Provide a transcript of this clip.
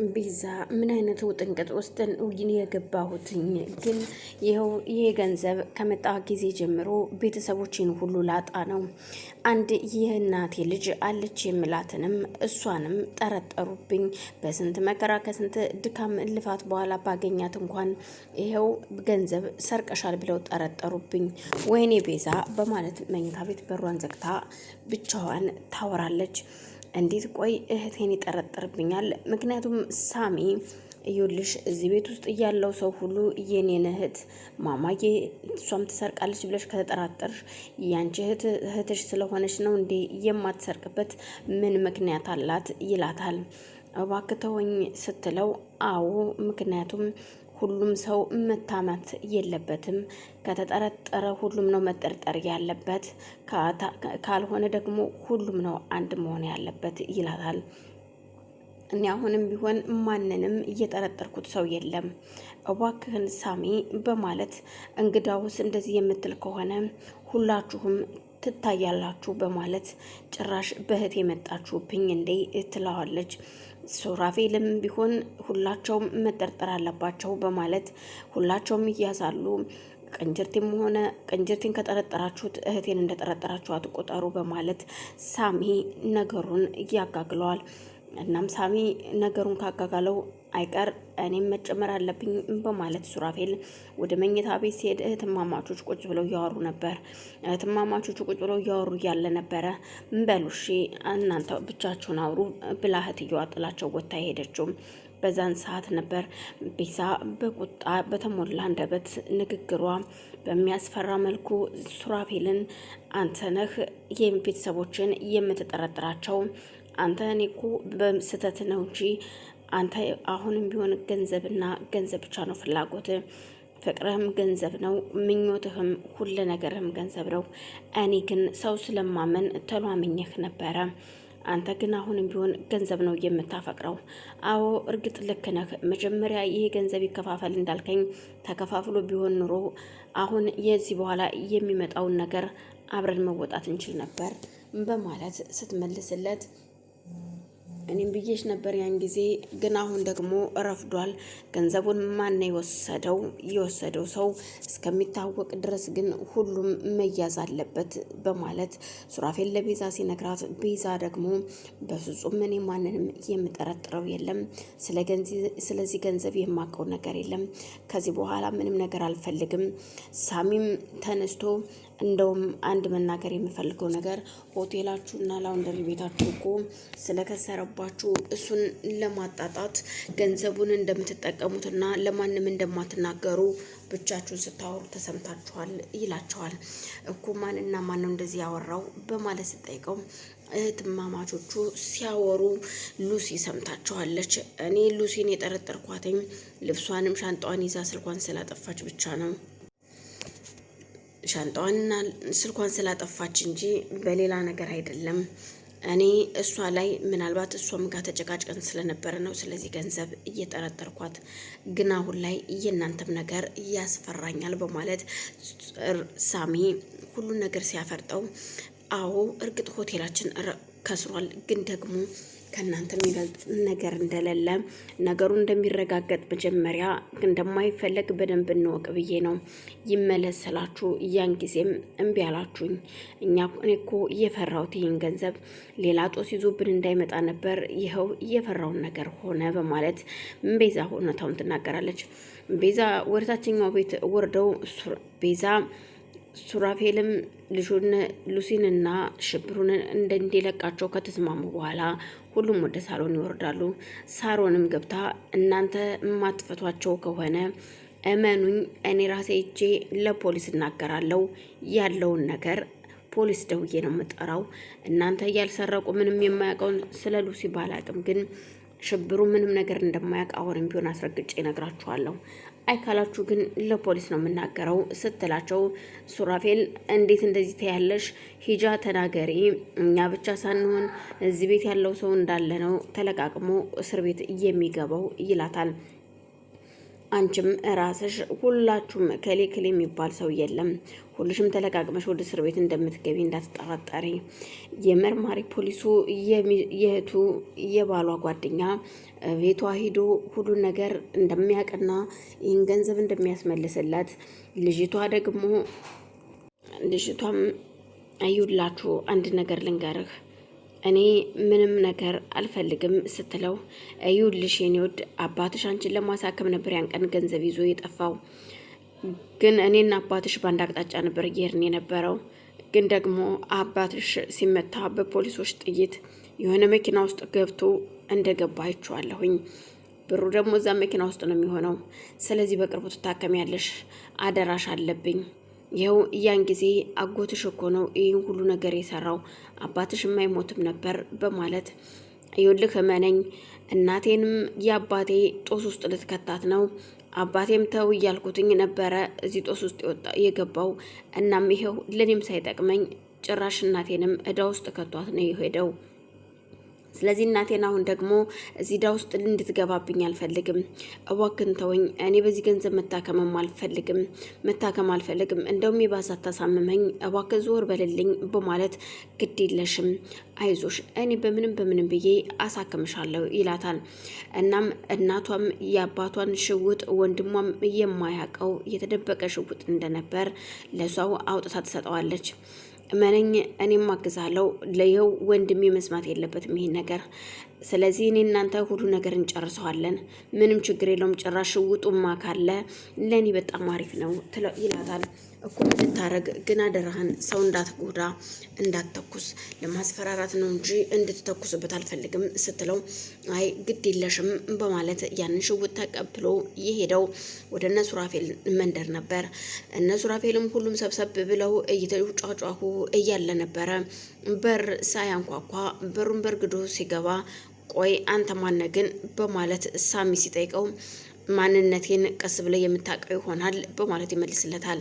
ቤዛ ምን አይነት ውጥንቅጥ ውስጥ የገባሁትኝ? ግን ይኸው ይሄ ገንዘብ ከመጣ ጊዜ ጀምሮ ቤተሰቦችን ሁሉ ላጣ ነው። አንድ የእናቴ ልጅ አለች የምላትንም እሷንም ጠረጠሩብኝ። በስንት መከራ ከስንት ድካም ልፋት በኋላ ባገኛት እንኳን ይኸው ገንዘብ ሰርቀሻል ብለው ጠረጠሩብኝ። ወይኔ ቤዛ በማለት መኝታ ቤት በሯን ዘግታ ብቻዋን ታወራለች። እንዴት ቆይ እህቴን ይጠረጥርብኛል? ምክንያቱም ሳሚ እዩልሽ እዚህ ቤት ውስጥ ያለው ሰው ሁሉ የኔን እህት ማማዬ እሷም ትሰርቃለች ብለሽ ከተጠራጠርሽ ያንቺ እህትሽ ስለሆነች ነው እንዴ የማትሰርቅበት ምን ምክንያት አላት? ይላታል። እባክህ ተወኝ ስትለው አዎ ምክንያቱም ሁሉም ሰው መታማት የለበትም። ከተጠረጠረ ሁሉም ነው መጠርጠር ያለበት፣ ካልሆነ ደግሞ ሁሉም ነው አንድ መሆን ያለበት ይላታል። እኔ አሁንም ቢሆን ማንንም እየጠረጠርኩት ሰው የለም እባክህን ሳሚ በማለት እንግዳውስ እንደዚህ የምትል ከሆነ ሁላችሁም ትታያላችሁ በማለት ጭራሽ በእህት የመጣችሁብኝ እንዴ ትለዋለች። ሱራፌልም ቢሆን ሁላቸውም መጠርጠር አለባቸው በማለት ሁላቸውም ይያዛሉ። ቅንጅርቴም ሆነ ቅንጅርቴን ከጠረጠራችሁት እህቴን እንደጠረጠራችሁ አትቆጠሩ በማለት ሳሚ ነገሩን ያጋግለዋል። እናም ሳሚ ነገሩን ካጋጋለው አይቀር እኔም መጨመር አለብኝ በማለት ሱራፌል ወደ መኝታ ቤት ሲሄድ እህትማማቾች ቁጭ ብለው እያወሩ ነበር። እህትማማቾቹ ቁጭ ብለው እያወሩ እያለ ነበረ በሉሺ እናንተ ብቻችሁን አውሩ ብላ እህትየዋ ጥላቸው ወጥታ ሄደችው። በዛን ሰዓት ነበር ቤዛ በቁጣ በተሞላ አንደበት ንግግሯ በሚያስፈራ መልኩ ሱራፌልን አንተ ነህ ቤተሰቦችን የምትጠረጥራቸው? አንተ እኔ እኮ በስህተት ነው እንጂ አንተ አሁንም ቢሆን ገንዘብና ገንዘብ ብቻ ነው ፍላጎት፣ ፍቅርህም ገንዘብ ነው፣ ምኞትህም ሁሉ ነገርህም ገንዘብ ነው። እኔ ግን ሰው ስለማመን ተሏምኜህ ነበረ። አንተ ግን አሁንም ቢሆን ገንዘብ ነው የምታፈቅረው። አዎ እርግጥ ልክ ነህ። መጀመሪያ ይሄ ገንዘብ ይከፋፈል እንዳልከኝ ተከፋፍሎ ቢሆን ኑሮ አሁን የዚህ በኋላ የሚመጣውን ነገር አብረን መወጣት እንችል ነበር በማለት ስትመልስለት እኔም ብዬሽ ነበር ያን ጊዜ፣ ግን አሁን ደግሞ ረፍዷል። ገንዘቡን ማን የወሰደው ሰው እስከሚታወቅ ድረስ ግን ሁሉም መያዝ አለበት በማለት ሱራፌል ለቤዛ ሲነግራት፣ ቤዛ ደግሞ በፍጹም እኔ ማንንም የምጠረጥረው የለም፣ ስለዚህ ገንዘብ የማውቀው ነገር የለም፣ ከዚህ በኋላ ምንም ነገር አልፈልግም። ሳሚም ተነስቶ እንደውም አንድ መናገር የምፈልገው ነገር ሆቴላችሁና ላውንደሪ ቤታችሁ እኮ ስለከሰረባችሁ እሱን ለማጣጣት ገንዘቡን እንደምትጠቀሙትና ለማንም እንደማትናገሩ ብቻችሁን ስታወሩ ተሰምታችኋል ይላቸዋል። እኮ ማንና ማን ነው እንደዚህ ያወራው በማለት ስጠይቀው እህትማማቾቹ ሲያወሩ ሉሲ ሰምታቸዋለች። እኔ ሉሲን የጠረጠርኳትኝ ልብሷንም ሻንጣዋን ይዛ ስልኳን ስላጠፋች ብቻ ነው፣ ሻንጣዋንና ስልኳን ስላጠፋች እንጂ በሌላ ነገር አይደለም። እኔ እሷ ላይ ምናልባት እሷም ጋር ተጨቃጭቀን ስለነበረ ነው ስለዚህ ገንዘብ እየጠረጠርኳት፣ ግን አሁን ላይ የእናንተም ነገር ያስፈራኛል በማለት ሳሚ ሁሉን ነገር ሲያፈርጠው፣ አዎ እርግጥ ሆቴላችን ከስሯል፣ ግን ደግሞ ከእናንተ የሚበልጥ ነገር እንደሌለ ነገሩ እንደሚረጋገጥ መጀመሪያ እንደማይፈለግ በደንብ እንወቅ ብዬ ነው ይመለሰላችሁ። ያን ጊዜም እምቢ አላችሁኝ። እኔ እኮ እየፈራሁት ይህን ገንዘብ ሌላ ጦስ ይዞብን እንዳይመጣ ነበር። ይኸው እየፈራውን ነገር ሆነ በማለት ቤዛ እውነታውን ትናገራለች። ቤዛ ወደታችኛው ቤት ወርደው ቤዛ ሱራፌልም ልጁን ሉሲንና ሽብሩን እንዲለቃቸው ከተስማሙ በኋላ ሁሉም ወደ ሳሎን ይወርዳሉ። ሳሮንም ገብታ እናንተ የማትፈቷቸው ከሆነ እመኑኝ እኔ ራሴ እጄ ለፖሊስ እናገራለሁ፣ ያለውን ነገር ፖሊስ ደውዬ ነው የምጠራው። እናንተ ያልሰረቁ ምንም የማያውቀውን ስለ ሉሲ ባላቅም ግን ሽብሩ ምንም ነገር እንደማያውቅ አሁንም ቢሆን አስረግጬ እነግራችኋለሁ። አይካላችሁ ግን ለፖሊስ ነው የምናገረው ስትላቸው፣ ሱራፌል እንዴት እንደዚህ ትያለሽ? ሂጃ ተናገሪ፣ እኛ ብቻ ሳንሆን እዚህ ቤት ያለው ሰው እንዳለ ነው ተለቃቅሞ እስር ቤት የሚገባው ይላታል። አንቺም ራስሽ ሁላችሁም ከሌ የሚባል ሰው የለም። ሁልሽም ተለቃቅመሽ ወደ እስር ቤት እንደምትገቢ እንዳትጠራጠሪ። የመርማሪ ፖሊሱ የእህቱ የባሏ ጓደኛ ቤቷ ሂዶ ሁሉን ነገር እንደሚያውቅና ይህን ገንዘብ እንደሚያስመልስለት ልጅቷም አዩላችሁ አንድ ነገር ልንገርህ እኔ ምንም ነገር አልፈልግም ስትለው እዩልሽ የኔ ውድ አባትሽ አንቺን ለማሳከም ነበር ያን ቀን ገንዘብ ይዞ የጠፋው። ግን እኔና አባትሽ በአንድ አቅጣጫ ነበር እየሄድን የነበረው። ግን ደግሞ አባትሽ ሲመታ በፖሊሶች ጥይት የሆነ መኪና ውስጥ ገብቶ እንደገባ አይቼዋለሁኝ። ብሩ ደግሞ እዛ መኪና ውስጥ ነው የሚሆነው። ስለዚህ በቅርቡ ትታከሚያለሽ፣ አደራሽ አለብኝ። ይኸው ያን ጊዜ አጎትሽ እኮ ነው ይህን ሁሉ ነገር የሰራው፣ አባትሽ የማይሞትም ነበር በማለት ይኸውልህ እመነኝ፣ እናቴንም የአባቴ ጦስ ውስጥ ልትከታት ነው። አባቴም ተው እያልኩትኝ ነበረ እዚህ ጦስ ውስጥ የገባው። እናም ይኸው ለኔም ሳይጠቅመኝ ጭራሽ እናቴንም እዳ ውስጥ ከቷት ነው የሄደው። ስለዚህ እናቴን አሁን ደግሞ እዚህ ዳ ውስጥ እንድትገባብኝ አልፈልግም። እባክህን ተወኝ። እኔ በዚህ ገንዘብ መታከም አልፈልግም። እንደውም የባሰ ታሳምመኝ፣ እባክህ ዞር በልልኝ በማለት ግድ የለሽም አይዞሽ፣ እኔ በምንም ብዬ አሳክምሻለሁ ይላታል። እናም እናቷም የአባቷን ሽውጥ ወንድሟም የማያውቀው የተደበቀ ሽውጥ እንደነበር ለሷው አውጥታ ትሰጠዋለች። እመነኝ እኔም አግዛለሁ። ለየው ወንድሜ መስማት የለበትም ይሄን ነገር። ስለዚህ እኔ እናንተ ሁሉ ነገር እንጨርሰዋለን፣ ምንም ችግር የለውም። ጭራሽ ውጡማ ካለ ለእኔ በጣም አሪፍ ነው ይላታል። እኮ እንድታረግ ግን አደራህን ሰው እንዳትጎዳ፣ እንዳትተኩስ፣ ለማስፈራራት ነው እንጂ እንድትተኩስበት አልፈልግም ስትለው አይ ግድ የለሽም በማለት ያንን ሽውጥ ተቀብሎ የሄደው ወደ እነ ሱራፌል መንደር ነበር። እነ ሱራፌልም ሁሉም ሰብሰብ ብለው እየተጫጫሁ እያለ ነበረ በር ሳያንኳኳ በሩን በርግዶ ሲገባ ቆይ አንተ ማነ ግን በማለት ሳሚ ሲጠይቀው ማንነቴን ቀስ ብለ የምታውቀው ይሆናል በማለት ይመልስለታል።